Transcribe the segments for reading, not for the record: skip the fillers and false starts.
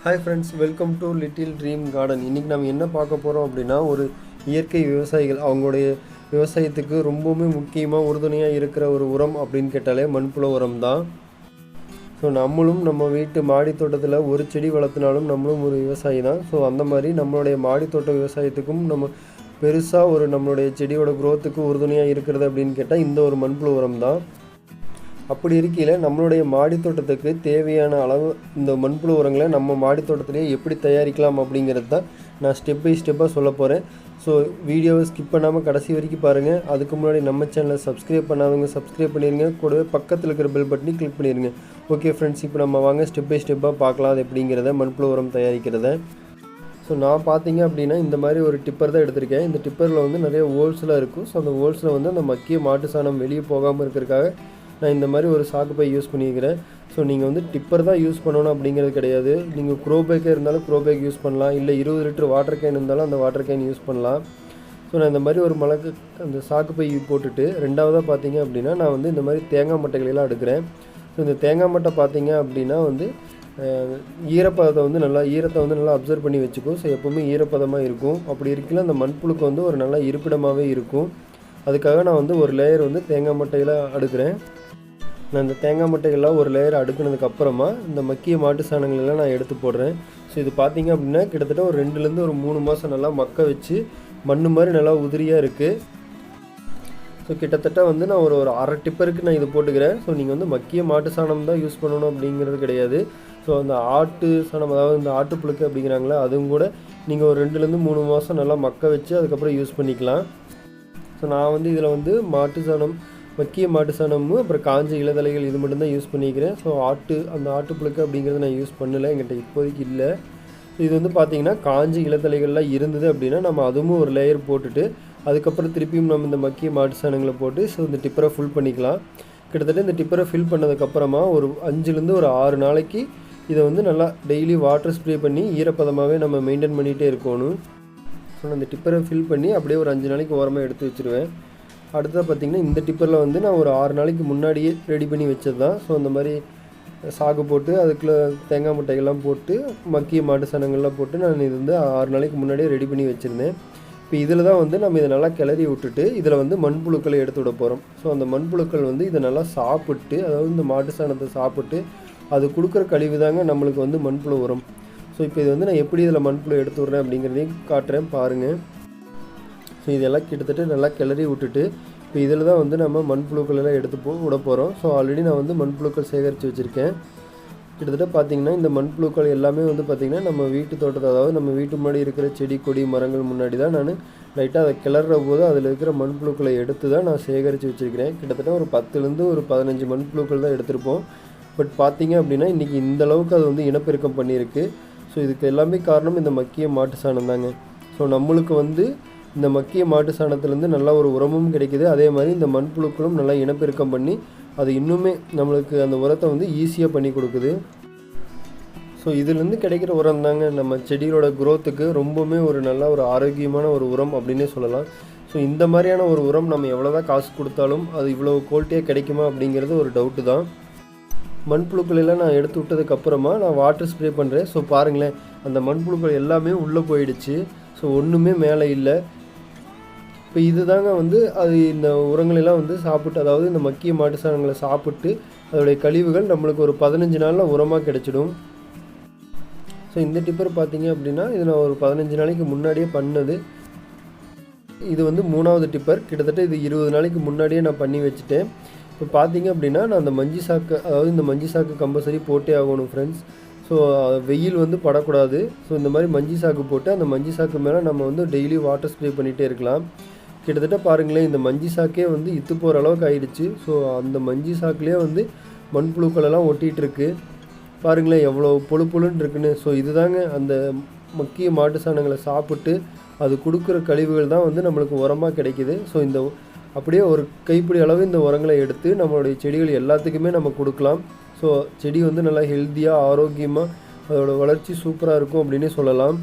Hi friends, welcome to little dream garden. இன்றைக்கி நம்ம என்ன பார்க்க போகிறோம் அப்படின்னா, ஒரு இயற்கை விவசாயிகள் அவங்களுடைய விவசாயத்துக்கு ரொம்பவுமே முக்கியமாக உறுதுணையாக இருக்கிற ஒரு உரம் அப்படின்னு கேட்டாலே மண்புழு உரம் தான். ஸோ நம்மளும் நம்ம வீட்டு மாடி தோட்டத்தில் ஒரு செடி வளர்த்தினாலும் நம்மளும் ஒரு விவசாயி தான். ஸோ அந்த மாதிரி நம்மளுடைய மாடி தோட்ட விவசாயத்துக்கும் நம்ம பெருசாக ஒரு நம்மளுடைய செடியோட க்ரோத்துக்கு உறுதுணையாக இருக்கிறது அப்படின்னு கேட்டால் இந்த ஒரு மண்புழு உரம் தான். அப்படி இருக்கையில் நம்மளுடைய மாடி தோட்டத்துக்கு தேவையான அளவு இந்த மண்புழு உரங்களை நம்ம மாடி தோட்டத்திலேயே எப்படி தயாரிக்கலாம் அப்படிங்கிறது தான் நான் ஸ்டெப் பை ஸ்டெப்பாக சொல்ல போகிறேன். ஸோ வீடியோவை ஸ்கிப் பண்ணாமல் கடைசி வரைக்கும் பாருங்கள். அதுக்கு முன்னாடி நம்ம சேனலை சப்ஸ்கிரைப் பண்ணாதவங்க சப்ஸ்கிரைப் பண்ணிடுங்க. கூடவே பக்கத்தில் இருக்கிற பெல் பட்டனையும் கிளிக் பண்ணிடுங்க. ஓகே ஃப்ரெண்ட்ஸ், இப்போ நம்ம வாங்க ஸ்டெப் பை ஸ்டெப்பாக பார்க்கலாம் அது எப்படிங்கிறத மண்புழு உரம் தயாரிக்கிறத. ஸோ நான் பார்த்தீங்க அப்படின்னா இந்த மாதிரி ஒரு டிப்பர் தான் எடுத்திருக்கேன். இந்த டிப்பரில் வந்து நிறைய ஹோல்ஸ்லாம் இருக்கும். ஸோ அந்த ஹோல்ஸில் வந்து அந்த மக்கிய மாட்டு சாணம் வெளியே போகாமல் இருக்கிறதுக்காக நான் இந்த மாதிரி ஒரு சாக்கு பை யூஸ் பண்ணிக்கிறேன். ஸோ நீங்கள் வந்து டிப்பர் தான் யூஸ் பண்ணணும் அப்படிங்கிறது கிடையாது. நீங்கள் க்ரோ பேக்கே இருந்தாலும் க்ரோ பேக் யூஸ் பண்ணலாம், இல்லை 20 லிட்டர் வாட்டர் கேன் இருந்தாலும் அந்த வாட்டர் கேன் யூஸ் பண்ணலாம். ஸோ நான் இந்த மாதிரி ஒரு மலக்கு அந்த சாக்கு பை போட்டுட்டு ரெண்டாவதாக பார்த்தீங்க அப்படின்னா நான் வந்து இந்த மாதிரி தேங்காய் மட்டைகளெல்லாம் எடுக்கிறேன். ஸோ இந்த தேங்காய் மட்டை பார்த்தீங்க அப்படின்னா வந்து ஈரப்பதத்தை வந்து ஈரத்தை வந்து நல்லா அப்சர்வ் பண்ணி வச்சுக்கும். ஸோ எப்போவுமே ஈரப்பதமாக இருக்கும். அப்படி இருக்கல அந்த மண்புழுக்கு வந்து ஒரு நல்ல இருப்பிடமாகவே இருக்கும். அதுக்காக நான் வந்து ஒரு லேயர் வந்து தேங்காய் மட்டையில் அடுக்கிறேன். நான் இந்த தேங்காய் மட்டைகள்லாம் ஒரு லேயர் அடுக்கினதுக்கப்புறமா இந்த மக்கிய மாட்டு சாணங்களெல்லாம் நான் எடுத்து போடுறேன். ஸோ இது பார்த்திங்க அப்படின்னா கிட்டத்தட்ட ஒரு 2லேருந்து ஒரு 3 மாதம் நல்லா மக்க வச்சு மண் மாதிரி நல்லா உதிரியாக இருக்குது. ஸோ கிட்டத்தட்ட வந்து நான் ஒரு அரை டிப்பருக்கு நான் இது போட்டுக்கிறேன். ஸோ நீங்கள் வந்து மக்கிய மாட்டு சாணம் தான் யூஸ் பண்ணணும் அப்படிங்கிறது கிடையாது. ஸோ அந்த ஆட்டு சாணம், அதாவது இந்த ஆட்டுப்புழுக்கு அப்படிங்கிறாங்களே, அதுவும் கூட நீங்கள் ஒரு 2லேருந்து 3 மாதம் நல்லா மக்க வச்சு அதுக்கப்புறம் யூஸ் பண்ணிக்கலாம். ஸோ நான் வந்து இதில் வந்து மாட்டு சாணம், மக்கிய மாட்டு சாணமும் அப்புறம் காஞ்ச இலைதலைகள் இது மட்டும்தான் யூஸ் பண்ணிக்கிறேன். ஸோ அந்த ஆட்டுப்புழுக்கு அப்படிங்கிறத நான் யூஸ் பண்ணலை, என்கிட்ட இப்போதைக்கு இல்லை. இது வந்து பார்த்திங்கன்னா காஞ்ச இலைதலைகள்லாம் இருந்தது அப்படின்னா நம்ம அதுவும் ஒரு லேயர் போட்டுட்டு அதுக்கப்புறம் திருப்பியும் நம்ம இந்த மக்கிய மாட்டு சாணங்களை போட்டு ஸோ இந்த டிப்பரை ஃபுல் பண்ணிக்கலாம். கிட்டத்தட்ட இந்த டிப்பரை ஃபில் பண்ணதுக்கப்புறமா ஒரு 5லேருந்து ஒரு 6 நாளைக்கு இதை வந்து நல்லா டெய்லி வாட்டர் ஸ்ப்ரே பண்ணி ஈரப்பதமாகவே நம்ம மெயின்டைன் பண்ணிகிட்டே இருக்கணும். ஸோ நான் இந்த டிப்பரை ஃபில் பண்ணி அப்படியே ஒரு 5 நாளைக்கு ஓரமாக எடுத்து வச்சுருவேன். அடுத்ததாக பார்த்திங்கன்னா இந்த டிப்பரில் வந்து நான் ஒரு 6 நாளைக்கு முன்னாடியே ரெடி பண்ணி வச்சது தான். ஸோ அந்த மாதிரி சாகு போட்டு அதுக்குள்ளே தேங்காய் மட்டைகள்லாம் போட்டு மக்கிய மாட்டு சாணங்கள்லாம் போட்டு நான் இது வந்து 6 நாளைக்கு முன்னாடியே ரெடி பண்ணி வச்சுருந்தேன். இப்போ இதில் தான் வந்து நம்ம இதை நல்லா கிளறி விட்டுட்டு இதில் வந்து மண்புழுக்களை எடுத்து விட போகிறோம். ஸோ அந்த மண்புழுக்கள் வந்து இதை நல்லா சாப்பிட்டு, அதாவது இந்த மாட்டு சாணத்தை சாப்பிட்டு அது கொடுக்குற கழிவு தாங்க நம்மளுக்கு வந்து மண்புழு உரம். ஸோ இப்போ இது வந்து நான் எப்படி இதில் மண்புழு எடுத்து விட்றேன் அப்படிங்கிறதையும் காட்டுறேன் பாருங்கள். ஸோ இதெல்லாம் கிட்டத்தட்ட நல்லா கிளறி விட்டுட்டு இப்போ இதில் தான் வந்து நம்ம மண்புழுக்கள் எல்லாம் எடுத்து விட போகிறோம். ஸோ ஆல்ரெடி நான் வந்து மண்புழுக்கள் சேகரித்து வச்சுருக்கேன். கிட்டத்தட்ட பார்த்திங்கன்னா இந்த மண்புழுக்கள் எல்லாமே வந்து பார்த்திங்கன்னா நம்ம வீட்டு தோட்டத்தை, அதாவது நம்ம வீட்டு முன்னாடி இருக்கிற செடி கொடி மரங்கள் முன்னாடி தான் நான் லைட்டாக அதை கிளற போது அதில் இருக்கிற மண்புழுக்களை எடுத்து தான் நான் சேகரித்து வச்சுருக்கிறேன். கிட்டத்தட்ட ஒரு 10லேருந்து ஒரு 15 மண்புழுக்கள் தான் எடுத்திருப்போம். பட் பார்த்திங்க அப்படின்னா இன்றைக்கி இந்த அளவுக்கு அது வந்து இனப்பெருக்கம் பண்ணியிருக்கு. ஸோ இதுக்கு எல்லாமே காரணம் இந்த மக்கிய மாட்டு சாணம் தாங்க. ஸோ நம்மளுக்கு வந்து இந்த மக்கிய மாட்டு சாணத்துலேருந்து நல்ல ஒரு உரமும் கிடைக்கிது. அதே மாதிரி இந்த மண்புழுக்களும் நல்லா இனப்பெருக்கம் பண்ணி அது இன்னுமே நம்மளுக்கு அந்த உரத்தை வந்து ஈஸியாக பண்ணி கொடுக்குது. ஸோ இதுலேருந்து கிடைக்கிற உரம் தாங்க நம்ம செடிகளோட க்ரோத்துக்கு ரொம்பவுமே ஒரு நல்ல ஒரு ஆரோக்கியமான ஒரு உரம் அப்படின்னே சொல்லலாம். ஸோ இந்த மாதிரியான ஒரு உரம் நம்ம எவ்வளோ தான் காசு கொடுத்தாலும் அது இவ்வளோ குவாலிட்டியாக கிடைக்குமா அப்படிங்கிறது ஒரு டவுட்டு தான். மண்புழுக்கள் எல்லாம் நான் எடுத்து விட்டதுக்கப்புறமா நான் வாட்டர் ஸ்ப்ரே பண்ணுறேன். ஸோ பாருங்களேன், அந்த மண்புழுக்கள் எல்லாமே உள்ளே போயிடுச்சு. ஸோ ஒன்றுமே மேலே இல்லை. இப்போ இது தாங்க வந்து அது இந்த உரங்களெல்லாம் வந்து சாப்பிட்டு, அதாவது இந்த மக்கிய மாட்டு சாணங்களை சாப்பிட்டு அதோடைய கழிவுகள் நம்மளுக்கு ஒரு 15 நாளில் உரமாக கிடச்சிடும். ஸோ இந்த டிப்பர் பார்த்திங்க அப்படின்னா இது நான் ஒரு 15 நாளைக்கு முன்னாடியே பண்ணது. இது வந்து 3வது டிப்பர். கிட்டத்தட்ட இது 20 நாளைக்கு முன்னாடியே நான் பண்ணி வச்சுட்டேன். இப்போ பார்த்திங்க அப்படின்னா நான் அந்த மஞ்சி சாக்கு, அதாவது இந்த மஞ்சி சாக்கு கம்பல்சரி போட்டே ஆகணும் ஃப்ரெண்ட்ஸ். ஸோ வெயில் வந்து படக்கூடாது. ஸோ இந்த மாதிரி மஞ்சி சாக்கு போட்டு அந்த மஞ்சி சாக்கு மேலே நம்ம வந்து டெய்லி வாட்டர் ஸ்ப்ரே பண்ணிகிட்டே இருக்கலாம். கிட்டத்தட்ட பாருங்களேன், இந்த மஞ்சி சாக்கே வந்து இத்து போகிற அளவுக்கு ஆயிடுச்சு. ஸோ அந்த மஞ்சி சாக்குலேயே வந்து மண்புழுக்களெல்லாம் ஒட்டிகிட்ருக்கு. பாருங்களேன் எவ்வளோ புழுன்னு இருக்குன்னு. ஸோ இதுதாங்க அந்த மக்கிய மாட்டு சாணங்களை சாப்பிட்டு அது கொடுக்குற கழிவுகள் தான் வந்து நம்மளுக்கு உரமாக கிடைக்கிது. ஸோ இந்த அப்படியே ஒரு கைப்பிடி அளவு இந்த உரங்களை எடுத்து நம்மளுடைய செடிகள் எல்லாத்துக்குமே நம்ம கொடுக்கலாம். ஸோ செடி வந்து நல்லா ஹெல்த்தியாக ஆரோக்கியமாக அதோட வளர்ச்சி சூப்பராக இருக்கும் அப்படின்னே சொல்லலாம்.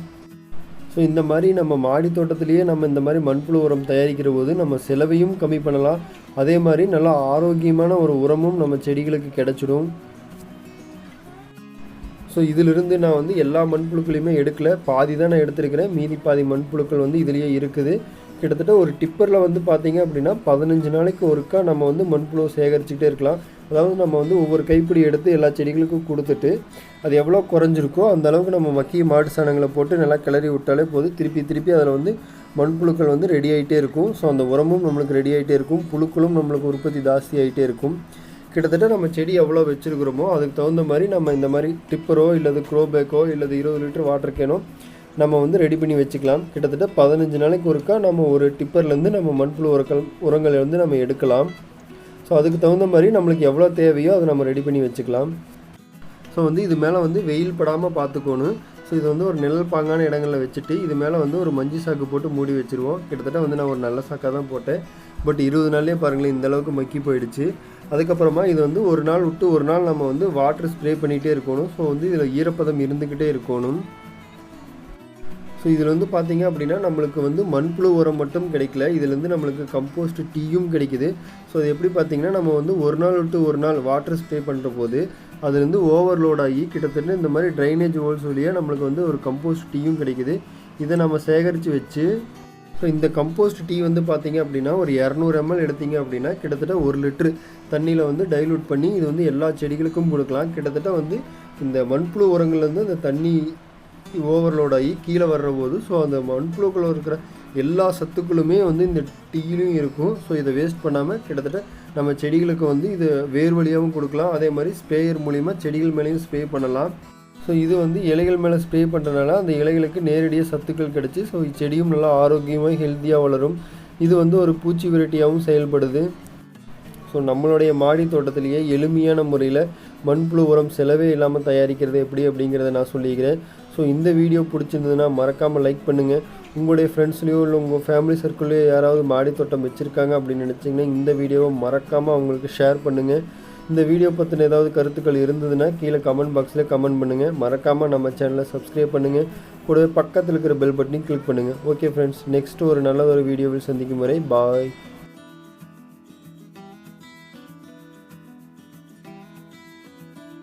ஸோ இந்த மாதிரி நம்ம மாடி தோட்டத்திலேயே நம்ம இந்த மாதிரி மண்புழு உரம் தயாரிக்கிற போது நம்ம செலவையும் கம்மி பண்ணலாம். அதே மாதிரி நல்லா ஆரோக்கியமான ஒரு உரமும் நம்ம செடிகளுக்கு கிடச்சிடும். ஸோ இதிலிருந்து நான் வந்து எல்லா மண்புழுக்களையுமே எடுக்கல, பாதி தான் நான் எடுத்திருக்கிறேன். மீதி பாதி மண்புழுக்கள் வந்து இதுலேயே இருக்குது. கிட்டத்தட்ட ஒரு டிப்பரில் வந்து பார்த்திங்க அப்படின்னா 15 நாளைக்கு ஒருக்கா நம்ம வந்து மண்புழுவை சேகரிச்சுக்கிட்டே இருக்கலாம். அதாவது நம்ம வந்து ஒவ்வொரு கைப்பிடி எடுத்து எல்லா செடிகளுக்கும் கொடுத்துட்டு அது எவ்வளோ குறைஞ்சிருக்கோ அந்த அளவுக்கு நம்ம மக்கிய மாட்டு சாணங்களை போட்டு நல்லா கிளறி விட்டாலே போதும். திருப்பி அதில் வந்து மண்புழுக்கள் வந்து ரெடி ஆகிட்டே இருக்கும். ஸோ அந்த உரமும் நம்மளுக்கு ரெடி ஆகிட்டே இருக்கும், புழுக்களும் நம்மளுக்கு உற்பத்தி ஜாஸ்தி ஆகிட்டே இருக்கும். கிட்டத்தட்ட நம்ம செடி எவ்வளோ வச்சுருக்கிறோமோ அதுக்கு தகுந்த மாதிரி நம்ம இந்த மாதிரி டிப்பரோ இல்லது க்ரோ பேக்கோ இல்லது 20 லிட்டர் வாட்டர் கேனோ நம்ம வந்து ரெடி பண்ணி வச்சுக்கலாம். கிட்டத்தட்ட 15 நாளைக்கு ஒருக்கா நம்ம ஒரு டிப்பர்லேருந்து நம்ம மண்புழு உரங்களை வந்து நம்ம எடுக்கலாம். ஸோ அதுக்கு தகுந்த மாதிரி நம்மளுக்கு எவ்வளோ தேவையோ அதை நம்ம ரெடி பண்ணி வச்சுக்கலாம். ஸோ வந்து இது மேலே வந்து வெயில் படாமல் பார்த்துக்கணும். ஸோ இது வந்து ஒரு நிழல் பாங்கான இடங்களில் வச்சுட்டு இது மேலே வந்து ஒரு மஞ்சி சாக்கு போட்டு மூடி வச்சுருவோம். கிட்டத்தட்ட வந்து நான் ஒரு நல்ல சாக்காக தான் போட்டேன். பட் 20 நாள்லேயே பாருங்களேன் இந்தளவுக்கு மக்கி போயிடுச்சு. அதுக்கப்புறமா இது வந்து ஒரு நாள் விட்டு ஒரு நாள் நம்ம வந்து வாட்டர் ஸ்ப்ரே பண்ணிகிட்டே இருக்கணும். ஸோ வந்து இதில் ஈரப்பதம் இருந்துக்கிட்டே இருக்கணும். ஸோ இதில் வந்து பார்த்திங்க அப்படின்னா நம்மளுக்கு வந்து மண்புழு உரம் மட்டும் கிடைக்கல, இதுலேருந்து நம்மளுக்கு கம்போஸ்ட் டீயும் கிடைக்குது. ஸோ அது எப்படி பார்த்திங்கன்னா நம்ம வந்து ஒரு நாள் விட்டு ஒரு நாள் வாட்டர் ஸ்ப்ரே பண்ணுற போது அதுலேருந்து ஓவர்லோட் ஆகி கிட்டத்தட்ட இந்த மாதிரி ட்ரைனேஜ் ஹோல்ஸ் வழியாக நம்மளுக்கு வந்து ஒரு கம்போஸ்ட் டீயும் கிடைக்குது. இதை நம்ம சேகரித்து வச்சு ஸோ இந்த கம்போஸ்ட் டீ வந்து பார்த்திங்க அப்படின்னா ஒரு 200 ml எடுத்திங்க அப்படின்னா கிட்டத்தட்ட 1 லிட்டரு தண்ணியில் வந்து டைலூட் பண்ணி இது வந்து எல்லா செடிகளுக்கும் கொடுக்கலாம். கிட்டத்தட்ட வந்து இந்த மண்புழு உரங்கள்லேருந்து அந்த தண்ணி ஓவர்லோட் ஆகி கீழே வர்ற போது ஸோ அந்த மண்புழுக்கள் இருக்கிற எல்லா சத்துக்களுமே வந்து இந்த டீலையும் இருக்கும். ஸோ இதை வேஸ்ட் பண்ணாமல் கிட்டத்தட்ட நம்ம செடிகளுக்கு வந்து இது வேர் வழியாகவும் கொடுக்கலாம். அதே மாதிரி ஸ்ப்ரேயர் மூலிமா செடிகள் மேலேயும் ஸ்ப்ரே பண்ணலாம். ஸோ இது வந்து இலைகள் மேலே ஸ்ப்ரே பண்ணுறதுனால அந்த இலைகளுக்கு நேரடியாக சத்துக்கள் கிடச்சி ஸோ செடியும் நல்லா ஆரோக்கியமாக ஹெல்த்தியாக வளரும். இது வந்து ஒரு பூச்சி விரட்டியாகவும் செயல்படுது. ஸோ நம்மளுடைய மாடி தோட்டத்திலேயே எளிமையான முறையில் மண்புழு உரம் செலவே இல்லாமல் தயாரிக்கிறது எப்படி அப்படிங்கிறத நான் சொல்லிக்கிறேன். ஸோ இந்த வீடியோ பிடிச்சிருந்ததுன்னா மறக்காமல் லைக் பண்ணுங்கள். உங்களுடைய ஃப்ரெண்ட்ஸ்லேயோ இல்லை உங்கள் ஃபேமிலி சர்க்கிள்லேயோ யாராவது மாடி தோட்டம் வச்சுருக்காங்க அப்படின்னு நினச்சிங்கன்னா இந்த வீடியோவை மறக்காமல் அவங்களுக்கு ஷேர் பண்ணுங்கள். இந்த வீடியோ பற்றின ஏதாவது கருத்துக்கள் இருந்ததுன்னா கீழே கமெண்ட் பாக்ஸில் கமெண்ட் பண்ணுங்கள். மறக்காமல் நம்ம சேனலை சப்ஸ்கிரைப் பண்ணுங்கள். கூடவே பக்கத்தில் இருக்கிற பெல் பட்டனையும் கிளிக் பண்ணுங்கள். ஓகே ஃப்ரெண்ட்ஸ், நெக்ஸ்ட்டு ஒரு நல்ல ஒரு வீடியோவில் சந்திக்கும் வரை பாய்.